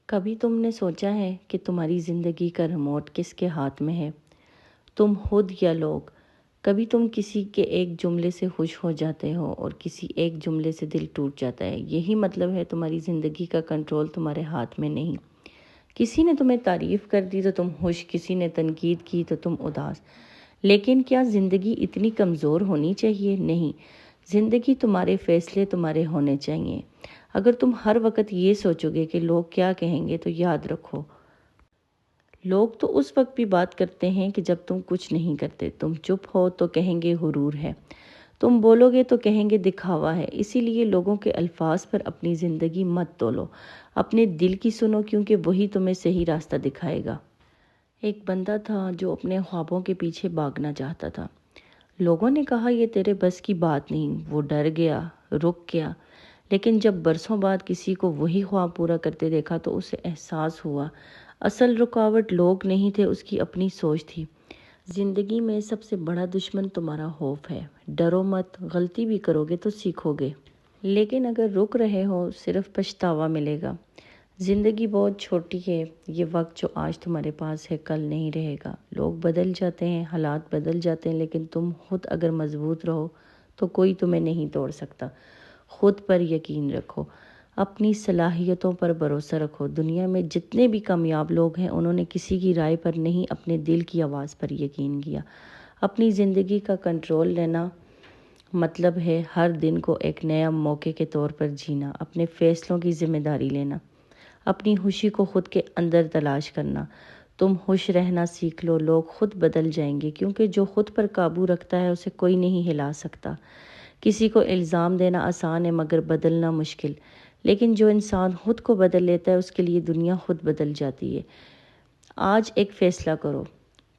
کبھی تم نے سوچا ہے کہ تمہاری زندگی کا ریموٹ کس کے ہاتھ میں ہے؟ تم خود یا لوگ؟ کبھی تم کسی کے ایک جملے سے خوش ہو جاتے ہو اور کسی ایک جملے سے دل ٹوٹ جاتا ہے۔ یہی مطلب ہے تمہاری زندگی کا کنٹرول تمہارے ہاتھ میں نہیں۔ کسی نے تمہیں تعریف کر دی تو تم خوش، کسی نے تنقید کی تو تم اداس۔ لیکن کیا زندگی اتنی کمزور ہونی چاہیے؟ نہیں، زندگی تمہارے فیصلے تمہارے ہونے چاہیے۔ اگر تم ہر وقت یہ سوچو گے کہ لوگ کیا کہیں گے تو یاد رکھو، لوگ تو اس وقت بھی بات کرتے ہیں کہ جب تم کچھ نہیں کرتے۔ تم چپ ہو تو کہیں گے غرور ہے، تم بولو گے تو کہیں گے دکھاوا ہے۔ اسی لیے لوگوں کے الفاظ پر اپنی زندگی مت تولو، اپنے دل کی سنو، کیونکہ وہی تمہیں صحیح راستہ دکھائے گا۔ ایک بندہ تھا جو اپنے خوابوں کے پیچھے بھاگنا چاہتا تھا۔ لوگوں نے کہا یہ تیرے بس کی بات نہیں۔ وہ ڈر گیا، رک گیا، لیکن جب برسوں بعد کسی کو وہی خواب پورا کرتے دیکھا تو اسے احساس ہوا اصل رکاوٹ لوگ نہیں تھے، اس کی اپنی سوچ تھی۔ زندگی میں سب سے بڑا دشمن تمہارا خوف ہے۔ ڈرو مت، غلطی بھی کرو گے تو سیکھو گے، لیکن اگر رک رہے ہو صرف پچھتاوا ملے گا۔ زندگی بہت چھوٹی ہے، یہ وقت جو آج تمہارے پاس ہے کل نہیں رہے گا۔ لوگ بدل جاتے ہیں، حالات بدل جاتے ہیں، لیکن تم خود اگر مضبوط رہو تو کوئی تمہیں نہیں توڑ سکتا۔ خود پر یقین رکھو، اپنی صلاحیتوں پر بھروسہ رکھو۔ دنیا میں جتنے بھی کامیاب لوگ ہیں انہوں نے کسی کی رائے پر نہیں، اپنے دل کی آواز پر یقین کیا۔ اپنی زندگی کا کنٹرول لینا مطلب ہے ہر دن کو ایک نیا موقع کے طور پر جینا، اپنے فیصلوں کی ذمہ داری لینا، اپنی خوشی کو خود کے اندر تلاش کرنا۔ تم خوش رہنا سیکھ لو، لوگ خود بدل جائیں گے، کیونکہ جو خود پر قابو رکھتا ہے اسے کوئی نہیں ہلا سکتا۔ کسی کو الزام دینا آسان ہے مگر بدلنا مشکل، لیکن جو انسان خود کو بدل لیتا ہے اس کے لیے دنیا خود بدل جاتی ہے۔ آج ایک فیصلہ کرو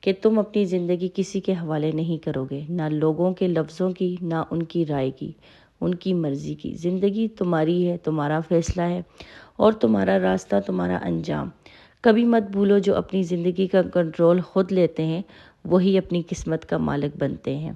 کہ تم اپنی زندگی کسی کے حوالے نہیں کرو گے، نہ لوگوں کے لفظوں کی، نہ ان کی رائے کی، ان کی مرضی کی۔ زندگی تمہاری ہے، تمہارا فیصلہ ہے، اور تمہارا راستہ، تمہارا انجام۔ کبھی مت بھولو جو اپنی زندگی کا کنٹرول خود لیتے ہیں وہی اپنی قسمت کا مالک بنتے ہیں۔